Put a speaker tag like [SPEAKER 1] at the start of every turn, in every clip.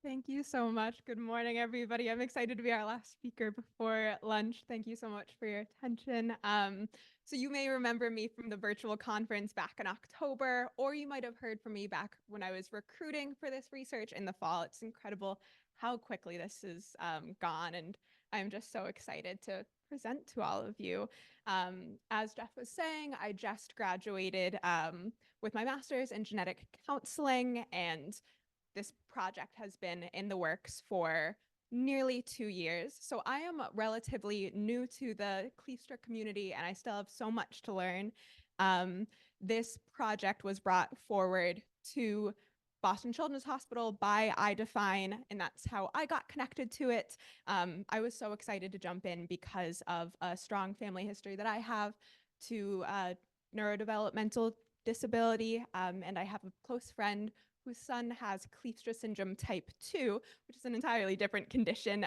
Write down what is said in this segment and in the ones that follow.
[SPEAKER 1] Thank you so much. Good morning, everybody. I'm excited to be our last speaker before lunch. Thank you so much for your attention. So you may remember me from the virtual conference back in October, or you might have heard from me back when I was recruiting for this research in the fall. It's incredible how quickly this has gone, and I'm just so excited to present to all of you. As Jeff was saying, I just graduated with my master's in genetic counseling, and this project has been in the works for nearly 2 years. So I am relatively new to the Kleefstra community and I still have so much to learn. This project was brought forward to Boston Children's Hospital by iDefine, and that's how I got connected to it. I was so excited to jump in because of a strong family history that I have to neurodevelopmental disability, and I have a close friend whose son has Kleefstra syndrome type 2, which is an entirely different condition,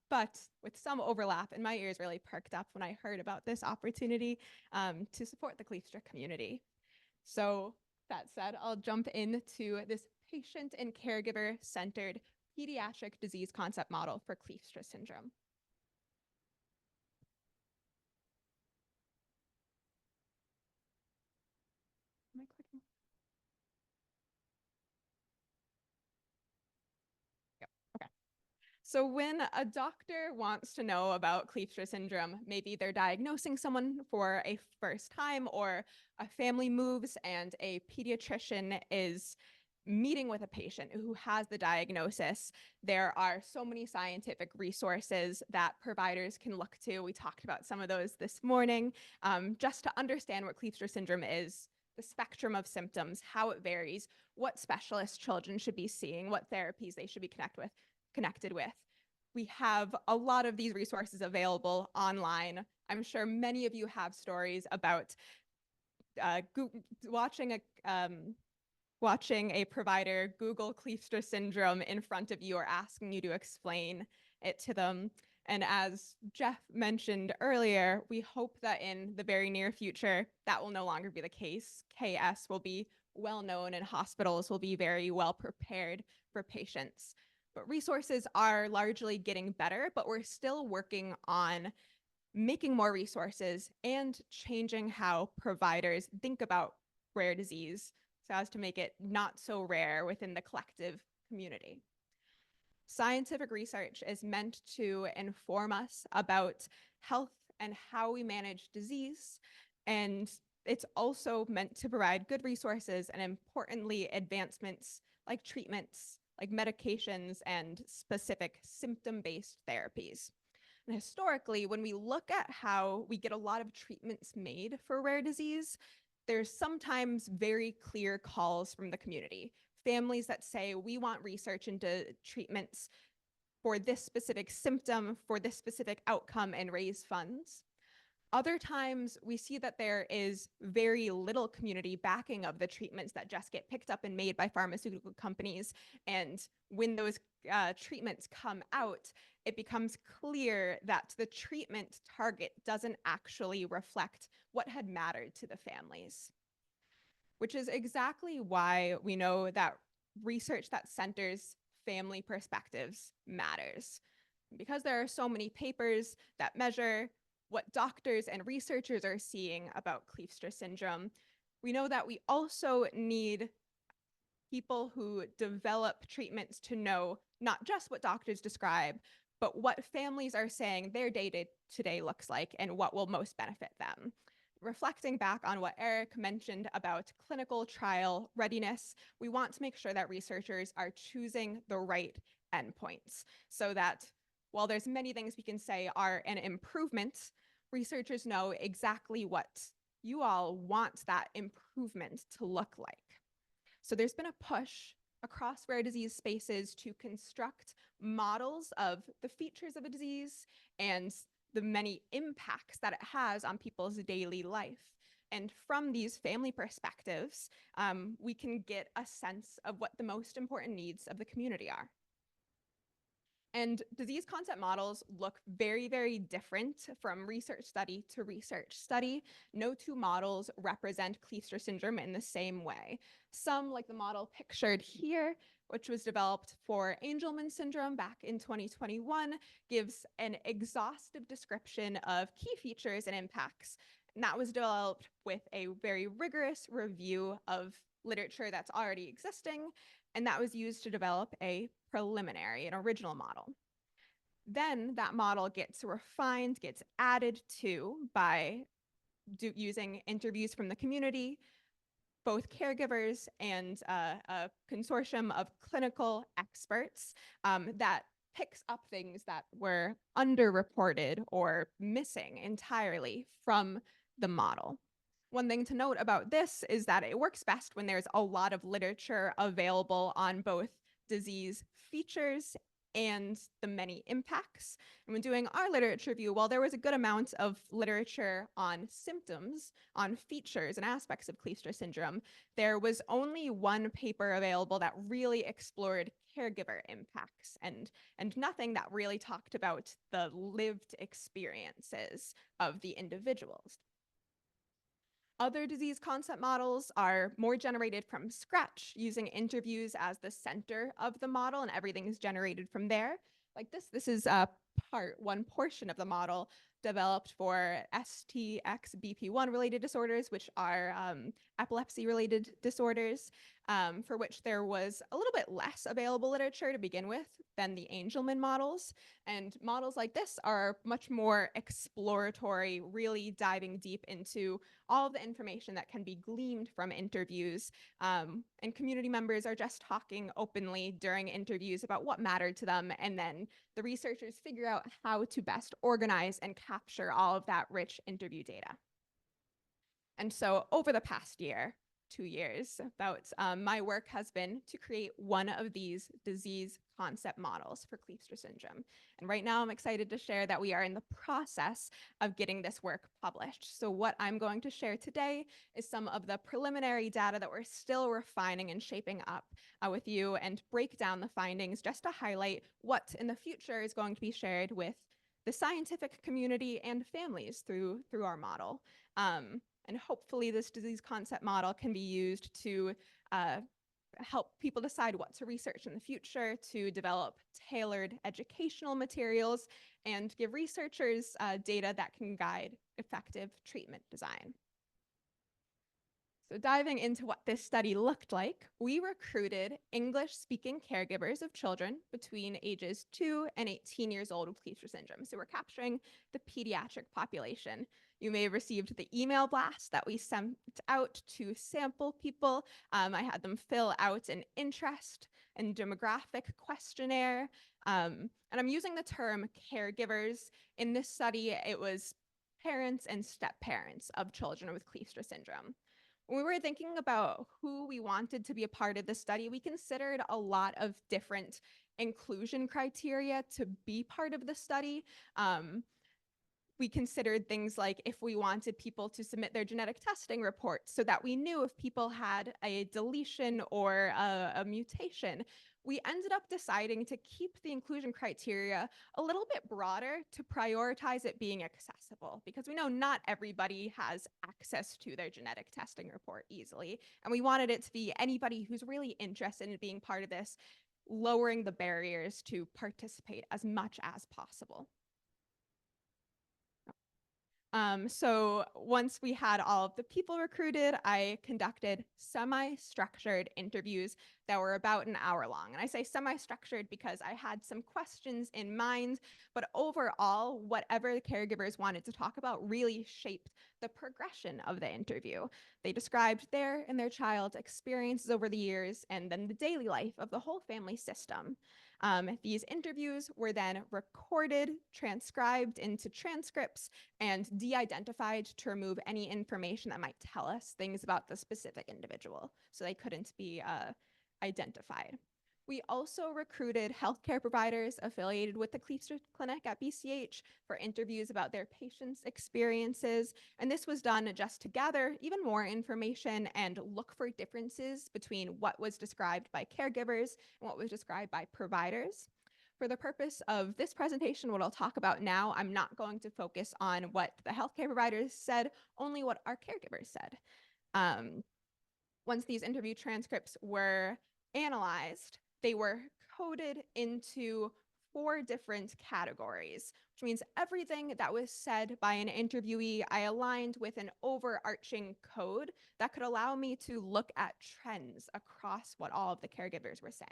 [SPEAKER 1] but with some overlap. And my ears really perked up when I heard about this opportunity to support the Kleefstra community. So that said, I'll jump into this patient and caregiver centered pediatric disease concept model for Kleefstra syndrome. Am I clicking? Yep. Okay. So when a doctor wants to know about Kleefstra syndrome, maybe they're diagnosing someone for a first time, or a family moves and a pediatrician is meeting with a patient who has the diagnosis, there are so many scientific resources that providers can look to. We talked about some of those this morning, just to understand what Kleefstra syndrome is, the spectrum of symptoms, how it varies, what specialists children should be seeing, what therapies they should be connected with. We have a lot of these resources available online. I'm sure many of you have stories about uh, watching a provider Google Kleefstra syndrome in front of you or asking you to explain it to them. And as Jeff mentioned earlier, we hope that in the very near future, that will no longer be the case. KS will be well known and hospitals will be very well prepared for patients. But resources are largely getting better, but we're still working on making more resources and changing how providers think about rare disease so as to make it not so rare within the collective community. Scientific research is meant to inform us about health and how we manage disease, and it's also meant to provide good resources and, importantly, advancements like treatments, like medications, and specific symptom-based therapies. And historically, when we look at how we get a lot of treatments made for rare disease, there's sometimes very clear calls from the community. Families that say, we want research into treatments for this specific symptom, for this specific outcome, and raise funds. Other times, we see that there is very little community backing of the treatments that just get picked up and made by pharmaceutical companies. And when those treatments come out, it becomes clear that the treatment target doesn't actually reflect what had mattered to the families, which is exactly why we know that research that centers family perspectives matters. Because there are so many papers that measure what doctors and researchers are seeing about Kleefstra syndrome, we know that we also need people who develop treatments to know not just what doctors describe, but what families are saying their day-to-day looks like and what will most benefit them. Reflecting back on what Eric mentioned about clinical trial readiness, we want to make sure that researchers are choosing the right endpoints so that while there's many things we can say are an improvement, researchers know exactly what you all want that improvement to look like. So there's been a push across rare disease spaces to construct models of the features of a disease and the many impacts that it has on people's daily life. And from these family perspectives, we can get a sense of what the most important needs of the community are. And disease concept models look very, very different from research study to research study. No two models represent Kleefstra syndrome in the same way. Some, like the model pictured here, which was developed for Angelman syndrome back in 2021, gives an exhaustive description of key features and impacts. And that was developed with a very rigorous review of literature that's already existing, and that was used to develop a preliminary, an original model. Then that model gets refined, gets added to by using interviews from the community, both caregivers and a consortium of clinical experts that picks up things that were underreported or missing entirely from the model. One thing to note about this is that it works best when there's a lot of literature available on both disease features and the many impacts. And when doing our literature review, while there was a good amount of literature on symptoms, on features and aspects of Kleefstra syndrome, there was only one paper available that really explored caregiver impacts and nothing that really talked about the lived experiences of the individuals. Other disease concept models are more generated from scratch, using interviews as the center of the model, and everything is generated from there. Like this is one portion of the model developed for STXBP1 related disorders, which are epilepsy related disorders, for which there was a little bit less available literature to begin with than the Angelman models. And models like this are much more exploratory, really diving deep into all of the information that can be gleaned from interviews. And community members are just talking openly during interviews about what mattered to them. And then the researchers figure out how to best organize and capture all of that rich interview data. And so over the past year, 2 years, my work has been to create one of these disease concept models for Kleefstra syndrome. And right now I'm excited to share that we are in the process of getting this work published. So what I'm going to share today is some of the preliminary data that we're still refining and shaping up with you, and break down the findings just to highlight what in the future is going to be shared with the scientific community and families through our model. And hopefully this disease concept model can be used to help people decide what to research in the future, to develop tailored educational materials, and give researchers data that can guide effective treatment design. So diving into what this study looked like, we recruited English-speaking caregivers of children between ages 2 and 18 years old with Kleefstra syndrome. So we're capturing the pediatric population. You may have received the email blast that we sent out to sample people. I had them fill out an interest and demographic questionnaire. And I'm using the term caregivers. In this study, it was parents and step-parents of children with Kleefstra syndrome. When we were thinking about who we wanted to be a part of the study, we considered a lot of different inclusion criteria to be part of the study. We considered things like if we wanted people to submit their genetic testing reports so that we knew if people had a deletion or a mutation. We ended up deciding to keep the inclusion criteria a little bit broader to prioritize it being accessible, because we know not everybody has access to their genetic testing report easily. And we wanted it to be anybody who's really interested in being part of this, lowering the barriers to participate as much as possible. So once we had all of the people recruited, I conducted semi-structured interviews that were about an hour long. And I say semi-structured because I had some questions in mind, but overall, whatever the caregivers wanted to talk about really shaped the progression of the interview. They described their and their child's experiences over the years, and then the daily life of the whole family system. These interviews were then recorded, transcribed into transcripts, and de-identified to remove any information that might tell us things about the specific individual, so they couldn't be identified. We also recruited healthcare providers affiliated with the Kleefstra Clinic at BCH for interviews about their patients' experiences, and this was done just to gather even more information and look for differences between what was described by caregivers and what was described by providers. For the purpose of this presentation, what I'll talk about now, I'm not going to focus on what the healthcare providers said, only what our caregivers said. Once these interview transcripts were analyzed, they were coded into 4 different categories, which means everything that was said by an interviewee, I aligned with an overarching code that could allow me to look at trends across what all of the caregivers were saying.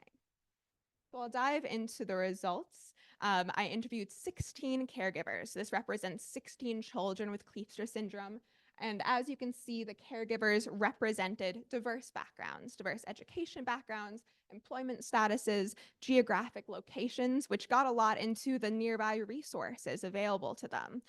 [SPEAKER 1] So I'll dive into the results. I interviewed 16 caregivers. This represents 16 children with Kleefstra syndrome. And as you can see, the caregivers represented diverse backgrounds, diverse education backgrounds, employment statuses, geographic locations, which got a lot into the nearby resources available to them.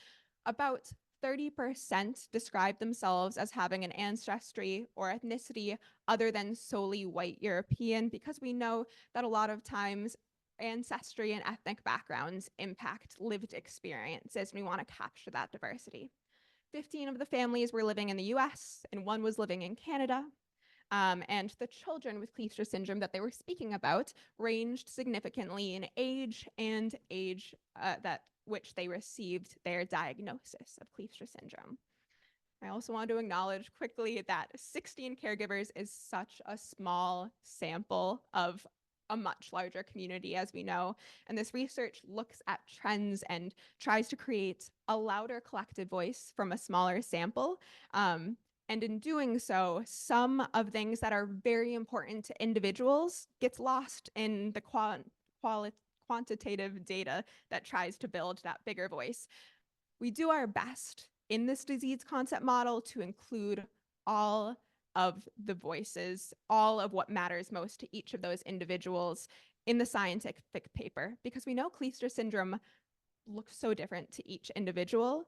[SPEAKER 1] About 30% described themselves as having an ancestry or ethnicity other than solely white European, because we know that a lot of times ancestry and ethnic backgrounds impact lived experiences, and we want to capture that diversity. 15 of the families were living in the US, and 1 was living in Canada. And the children with Kleefstra syndrome that they were speaking about ranged significantly in age and age that which they received their diagnosis of Kleefstra syndrome. I also want to acknowledge quickly that 16 caregivers is such a small sample of a much larger community, as we know. And this research looks at trends and tries to create a louder collective voice from a smaller sample. And in doing so, some of things that are very important to individuals gets lost in the quantitative data that tries to build that bigger voice. We do our best in this disease concept model to include all of the voices, all of what matters most to each of those individuals in the scientific paper, because we know Kleefstra syndrome looks so different to each individual.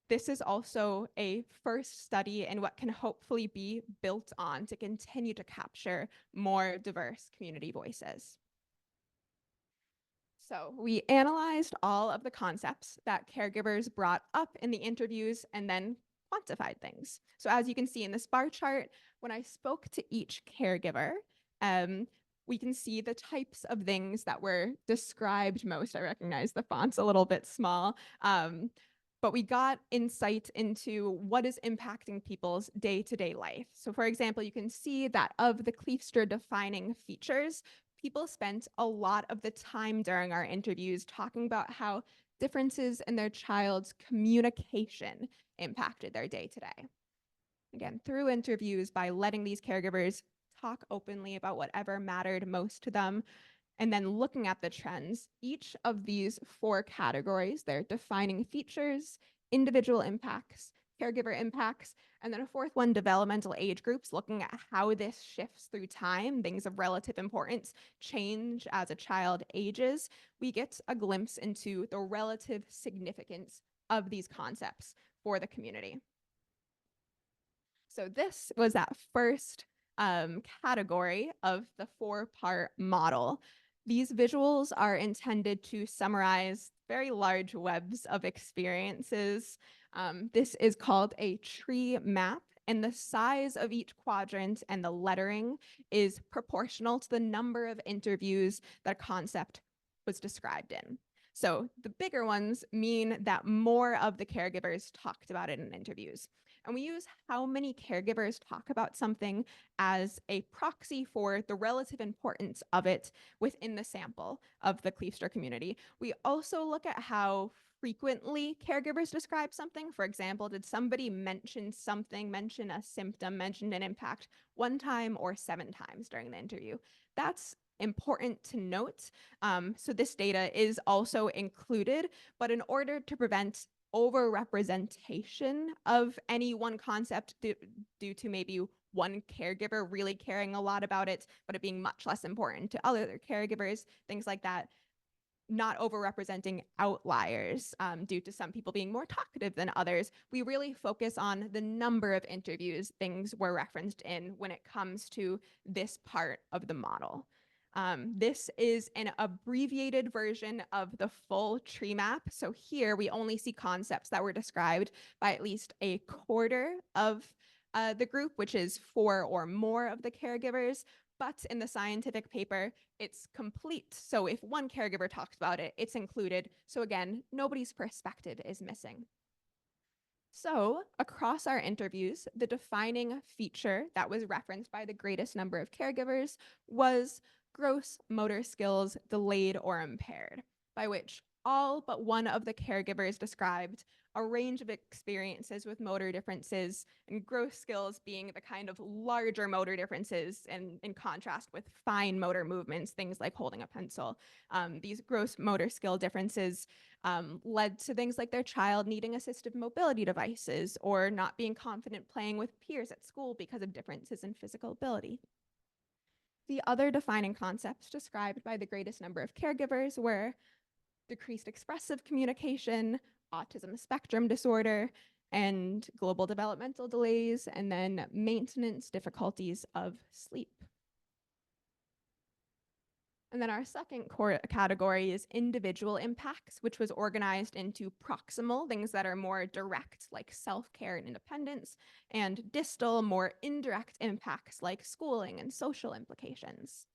[SPEAKER 1] This is also a first study in what can hopefully be built on to continue to capture more diverse community voices. So we analyzed all of the concepts that caregivers brought up in the interviews and then quantified things. So as you can see in this bar chart, when I spoke to each caregiver, we can see the types of things that were described most. I recognize the font's a little bit small, but we got insight into what is impacting people's day-to-day life. So for example, you can see that of the Kleefstra defining features, people spent a lot of the time during our interviews talking about how differences in their child's communication impacted their day-to-day. Again, through interviews, by letting these caregivers talk openly about whatever mattered most to them, and then looking at the trends, each of these 4 categories, their defining features, individual impacts, caregiver impacts, and then a 4th one, developmental age groups, looking at how this shifts through time, things of relative importance change as a child ages. We get a glimpse into the relative significance of these concepts for the community. So this was that first category of the 4-part model. These visuals are intended to summarize very large webs of experiences. This is called a tree map, and the size of each quadrant and the lettering is proportional to the number of interviews that a concept was described in. So the bigger ones mean that more of the caregivers talked about it in interviews. And we use how many caregivers talk about something as a proxy for the relative importance of it within the sample of the Kleefstra community. We also look at how frequently caregivers describe something. For example, did somebody mention something, mention a symptom, mention an impact 1 time or 7 times during the interview? That's important to note. So this data is also included, but in order to prevent overrepresentation of any one concept due to maybe one caregiver really caring a lot about it, but it being much less important to other caregivers, things like that, not overrepresenting outliers due to some people being more talkative than others. We really focus on the number of interviews things were referenced in when it comes to this part of the model. This is an abbreviated version of the full tree map. So here we only see concepts that were described by at least a quarter of the group, which is 4 or more of the caregivers. but in the scientific paper, it's complete. So if one caregiver talks about it, it's included. So again, nobody's perspective is missing. So, across our interviews, the defining feature that was referenced by the greatest number of caregivers was gross motor skills delayed or impaired, by which all but one of the caregivers described a range of experiences with motor differences, and gross skills being the kind of larger motor differences, and in contrast with fine motor movements, things like holding a pencil. These gross motor skill differences led to things like their child needing assistive mobility devices or not being confident playing with peers at school because of differences in physical ability. The other defining concepts described by the greatest number of caregivers were decreased expressive communication, autism spectrum disorder, and global developmental delays, and then maintenance difficulties of sleep. And then our second core category is individual impacts, which was organized into proximal, things that are more direct, like self-care and independence, and distal, more indirect impacts like schooling and social implications.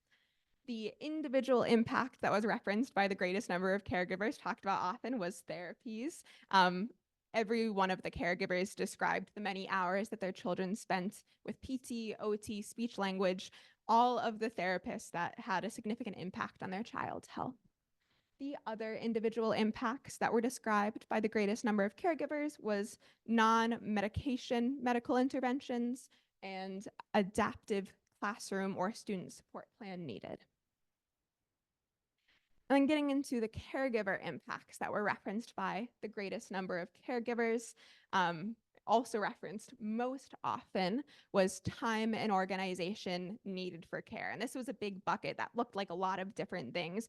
[SPEAKER 1] The individual impact that was referenced by the greatest number of caregivers talked about often was therapies. Every one of the caregivers described the many hours that their children spent with PT, OT, speech language, all of the therapists that had a significant impact on their child's health. The other individual impacts that were described by the greatest number of caregivers was non-medication medical interventions and adaptive classroom or student support plan needed. And then getting into the caregiver impacts that were referenced by the greatest number of caregivers, also referenced most often was time and organization needed for care. And this was a big bucket that looked like a lot of different things,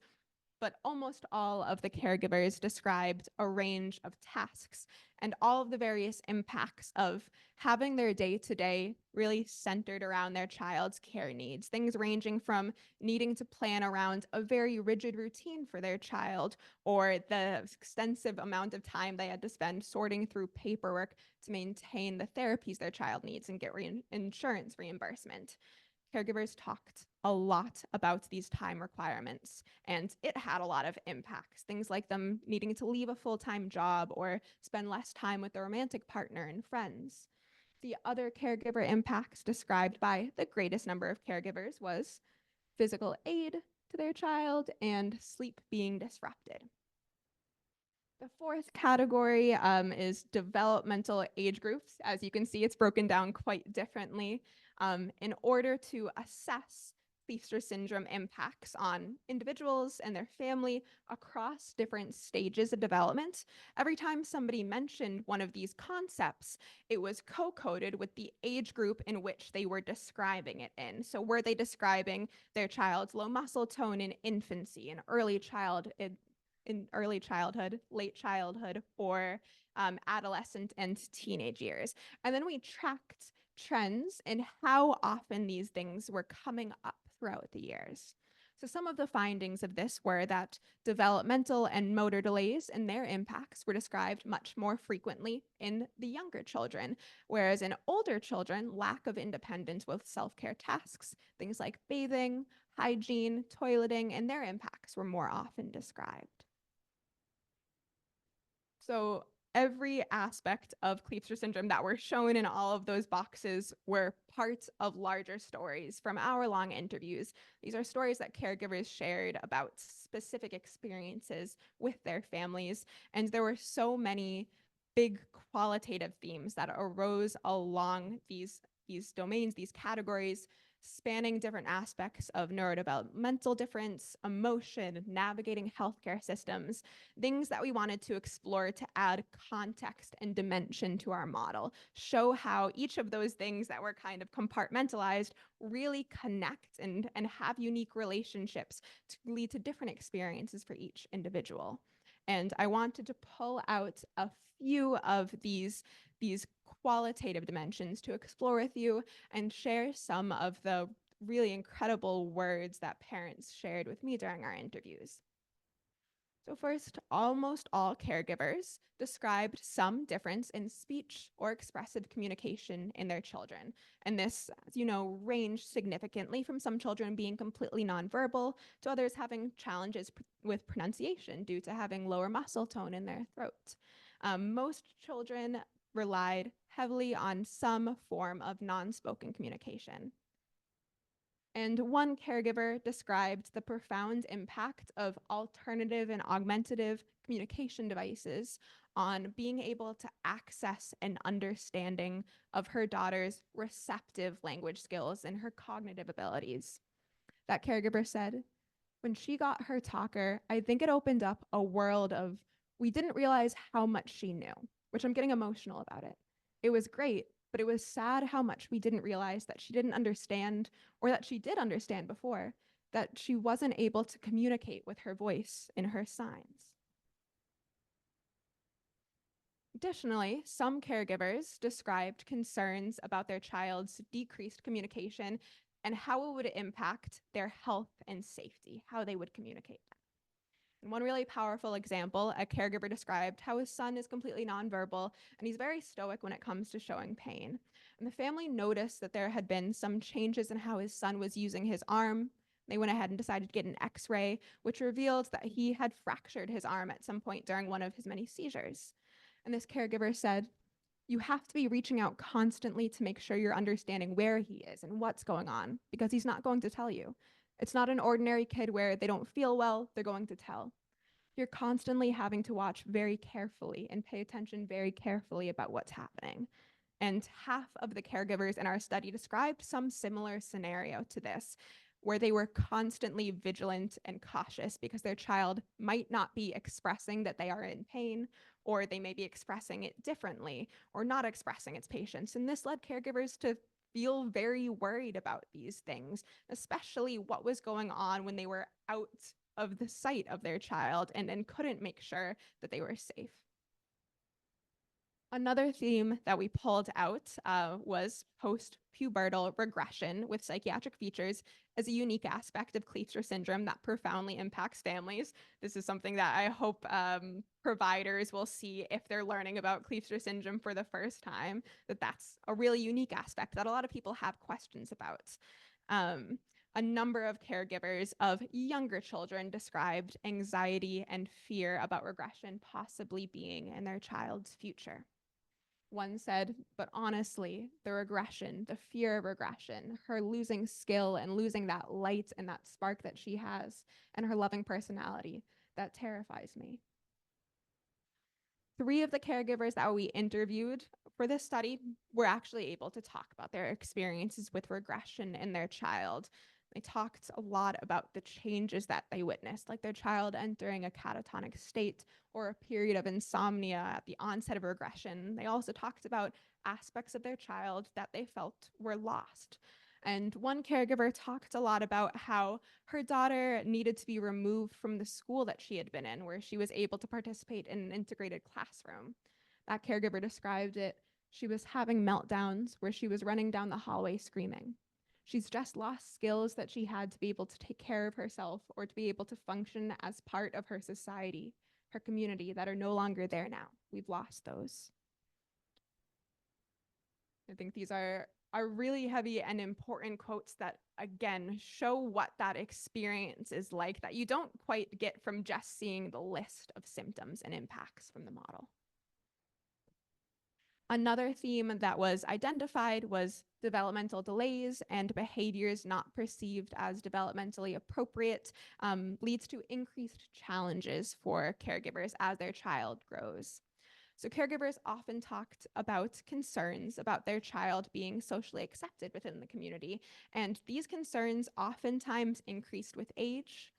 [SPEAKER 1] but almost all of the caregivers described a range of tasks and all of the various impacts of having their day-to-day really centered around their child's care needs. Things ranging from needing to plan around a very rigid routine for their child, or the extensive amount of time they had to spend sorting through paperwork to maintain the therapies their child needs and get insurance reimbursement. Caregivers talked a lot about these time requirements, and it had a lot of impacts. Things like them needing to leave a full-time job or spend less time with their romantic partner and friends. The other caregiver impacts described by the greatest number of caregivers was physical aid to their child and sleep being disrupted. The fourth category is developmental age groups. As you can see, it's broken down quite differently. In order to assess Kleefstra syndrome impacts on individuals and their family across different stages of development, every time somebody mentioned one of these concepts, it was co-coded with the age group in which they were describing it in. So were they describing their child's low muscle tone in infancy, in early childhood, late childhood, or adolescent and teenage years. And then we tracked trends in how often these things were coming up throughout the years. So some of the findings of this were that developmental and motor delays and their impacts were described much more frequently in the younger children, whereas in older children, lack of independence with self-care tasks, things like bathing, hygiene, toileting, and their impacts were more often described. So every aspect of Kleefstra syndrome that were shown in all of those boxes were parts of larger stories from hour-long interviews. These are stories that caregivers shared about specific experiences with their families, and there were so many big qualitative themes that arose along these domains, these categories, spanning different aspects of neurodevelopmental difference, emotion, navigating healthcare systems, things that we wanted to explore to add context and dimension to our model, show how each of those things that were kind of compartmentalized really connect and have unique relationships to lead to different experiences for each individual. And I wanted to pull out a few of these qualitative dimensions to explore with you and share some of the really incredible words that parents shared with me during our interviews. So, first, almost all caregivers described some difference in speech or expressive communication in their children. And this, as you know, ranged significantly from some children being completely nonverbal to others having challenges with pronunciation due to having lower muscle tone in their throat. Most children relied heavily on some form of non spoken communication. And one caregiver described the profound impact of alternative and augmentative communication devices on being able to access an understanding of her daughter's receptive language skills and her cognitive abilities. That caregiver said, when she got her talker, I think it opened up a world of we didn't realize how much she knew, which I'm getting emotional about it. It was great, but it was sad how much we didn't realize that she didn't understand, or that she did understand before, that she wasn't able to communicate with her voice in her signs. Additionally, some caregivers described concerns about their child's decreased communication and how it would impact their health and safety, how they would communicate. And one really powerful example, a caregiver described how his son is completely nonverbal and he's very stoic when it comes to showing pain. And the family noticed that there had been some changes in how his son was using his arm. They went ahead and decided to get an x ray, which revealed that he had fractured his arm at some point during one of his many seizures. And this caregiver said, you have to be reaching out constantly to make sure you're understanding where he is and what's going on, because he's not going to tell you. It's not an ordinary kid where they don't feel well, they're going to tell. You're constantly having to watch very carefully and pay attention very carefully about what's happening. And half of the caregivers in our study described some similar scenario to this, where they were constantly vigilant and cautious because their child might not be expressing that they are in pain, or they may be expressing it differently or not expressing its patience. And this led caregivers to feel very worried about these things, especially what was going on when they were out of the sight of their child and couldn't make sure that they were safe. Another theme that we pulled out was post-pubertal regression with psychiatric features as a unique aspect of Kleefstra syndrome that profoundly impacts families. This is something that I hope providers will see if they're learning about Kleefstra syndrome for the first time, that that's a really unique aspect that a lot of people have questions about. A number of caregivers of younger children described anxiety and fear about regression possibly being in their child's future. One said, but honestly, the regression, the fear of regression, her losing skill and losing that light and that spark that she has, and her loving personality, that terrifies me. 3 of the caregivers that we interviewed for this study were actually able to talk about their experiences with regression in their child. They talked a lot about the changes that they witnessed, like their child entering a catatonic state or a period of insomnia at the onset of regression. They also talked about aspects of their child that they felt were lost. And one caregiver talked a lot about how her daughter needed to be removed from the school that she had been in, where she was able to participate in an integrated classroom. That caregiver described it. She was having meltdowns where she was running down the hallway screaming. She's just lost skills that she had to be able to take care of herself or to be able to function as part of her society, her community, that are no longer there now. We've lost those. I think these are really heavy and important quotes that, again, show what that experience is like that you don't quite get from just seeing the list of symptoms and impacts from the model. Another theme that was identified was developmental delays and behaviors not perceived as developmentally appropriate leads to increased challenges for caregivers as their child grows. So caregivers often talked about concerns about their child being socially accepted within the community. And these concerns oftentimes increased with age.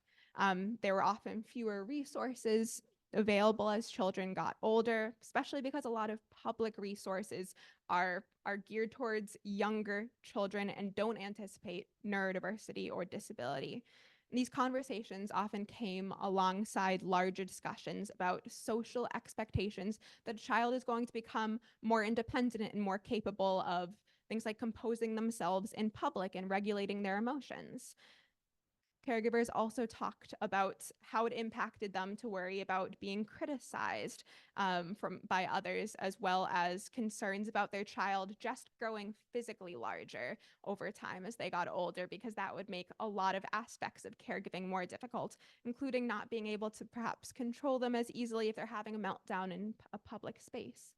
[SPEAKER 1] There were often fewer resources available as children got older, especially because a lot of public resources are geared towards younger children and don't anticipate neurodiversity or disability. These conversations often came alongside larger discussions about social expectations that a child is going to become more independent and more capable of things like composing themselves in public and regulating their emotions. Caregivers also talked about how it impacted them to worry about being criticized by others, as well as concerns about their child just growing physically larger over time as they got older, because that would make a lot of aspects of caregiving more difficult, including not being able to perhaps control them as easily if they're having a meltdown in a public space.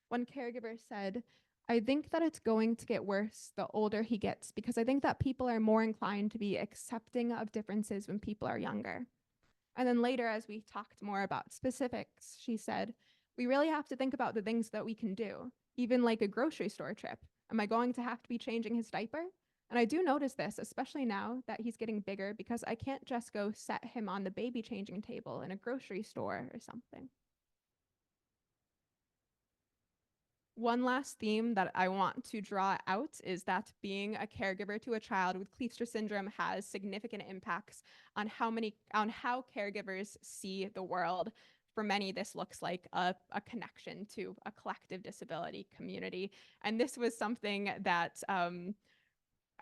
[SPEAKER 1] One caregiver said, "I think that it's going to get worse the older he gets, because I think that people are more inclined to be accepting of differences when people are younger." And then later, as we talked more about specifics, she said, "We really have to think about the things that we can do, even like a grocery store trip. Am I going to have to be changing his diaper? And I do notice this, especially now that he's getting bigger, because I can't just go set him on the baby changing table in a grocery store or something." One last theme that I want to draw out is that being a caregiver to a child with Kleefstra syndrome has significant impacts on how caregivers see the world. For many, this looks like a connection to a collective disability community. And this was something that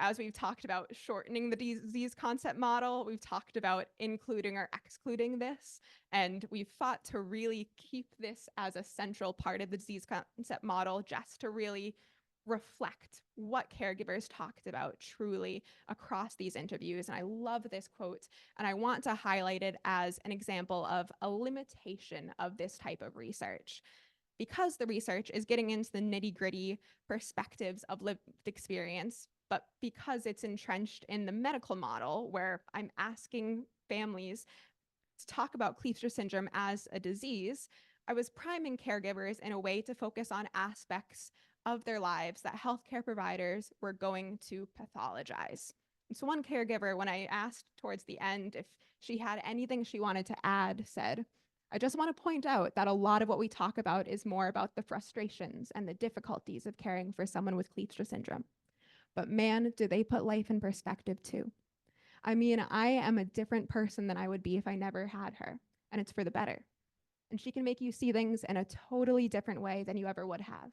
[SPEAKER 1] as we've talked about shortening the disease concept model, we've talked about including or excluding this, and we've fought to really keep this as a central part of the disease concept model, just to really reflect what caregivers talked about truly across these interviews. And I love this quote, and I want to highlight it as an example of a limitation of this type of research. Because the research is getting into the nitty-gritty perspectives of lived experience, but because it's entrenched in the medical model where I'm asking families to talk about Kleefstra syndrome as a disease, I was priming caregivers in a way to focus on aspects of their lives that healthcare providers were going to pathologize. And so one caregiver, when I asked towards the end if she had anything she wanted to add, said, "I just want to point out that a lot of what we talk about is more about the frustrations and the difficulties of caring for someone with Kleefstra syndrome. But man, do they put life in perspective too. I mean, I am a different person than I would be if I never had her, and it's for the better. And she can make you see things in a totally different way than you ever would have.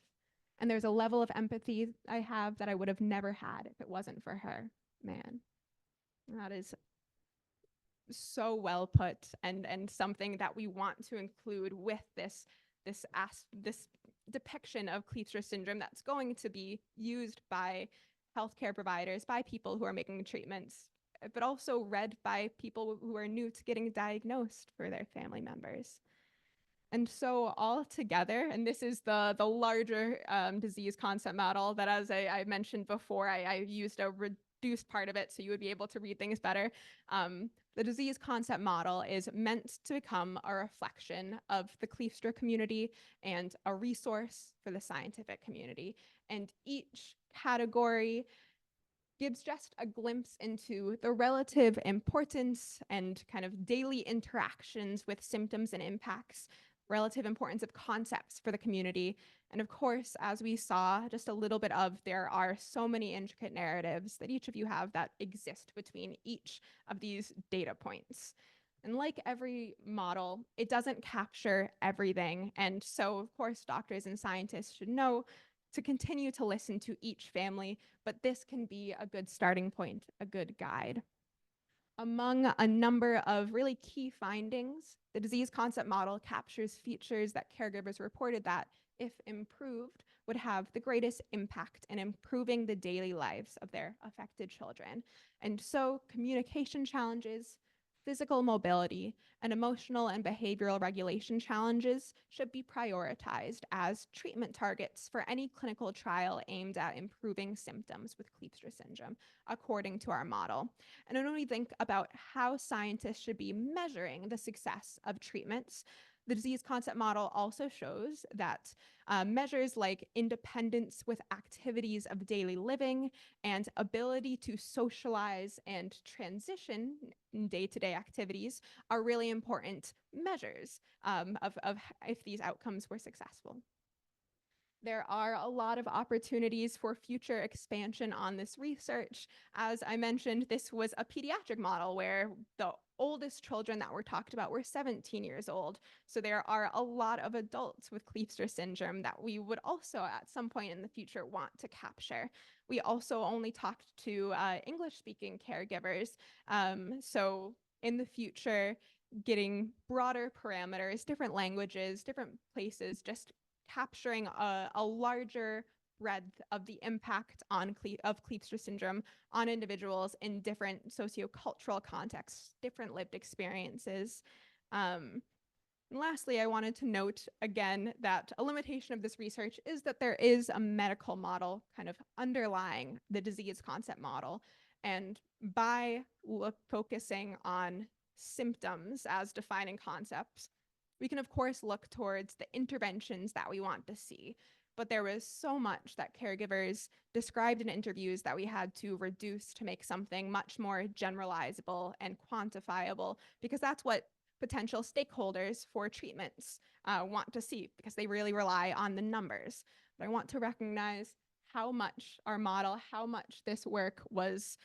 [SPEAKER 1] And there's a level of empathy I have that I would have never had if it wasn't for her." Man, that is so well put, and something that we want to include with this depiction of Kleefstra syndrome that's going to be used by healthcare providers, by people who are making treatments, but also read by people who are new to getting diagnosed for their family members. And so all together, and this is the larger disease concept model that, as I mentioned before, I used a reduced part of it so you would be able to read things better. The disease concept model is meant to become a reflection of the Kleefstra community and a resource for the scientific community. And each category gives just a glimpse into the relative importance and kind of daily interactions with symptoms and impacts, relative importance of concepts for the community. And of course, as we saw just a little bit of, there are so many intricate narratives that each of you have that exist between each of these data points. And like every model, it doesn't capture everything. And so, of course, doctors and scientists should know to continue to listen to each family, but this can be a good starting point, a good guide. Among a number of really key findings, the disease concept model captures features that caregivers reported that, if improved, would have the greatest impact in improving the daily lives of their affected children. And so communication challenges, physical mobility, and emotional and behavioral regulation challenges should be prioritized as treatment targets for any clinical trial aimed at improving symptoms with Kleefstra syndrome, according to our model. And when we think about how scientists should be measuring the success of treatments, the disease concept model also shows that measures like independence with activities of daily living and ability to socialize and transition in day-to-day activities are really important measures of if these outcomes were successful. There are a lot of opportunities for future expansion on this research. As I mentioned, this was a pediatric model where the oldest children that were talked about were 17 years old. So there are a lot of adults with Kleefstra syndrome that we would also at some point in the future want to capture. We also only talked to English-speaking caregivers. So in the future, getting broader parameters, different languages, different places, just capturing a larger breadth of the impact of Kleefstra syndrome on individuals in different sociocultural contexts, different lived experiences. Um, and lastly, I wanted to note again that a limitation of this research is that there is a medical model kind of underlying the disease concept model. And by focusing on symptoms as defining concepts, we can, of course, look towards the interventions that we want to see. But there was so much that caregivers described in interviews that we had to reduce to make something much more generalizable and quantifiable, because that's what potential stakeholders for treatments want to see, because they really rely on the numbers. But I want to recognize how much our model, how much this work was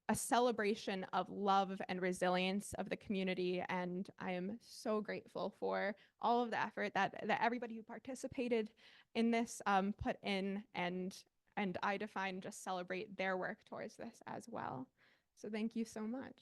[SPEAKER 1] a celebration of love and resilience of the community. And I am so grateful for all of the effort that everybody who participated in this put in, and I define just celebrate their work towards this as well. So thank you so much.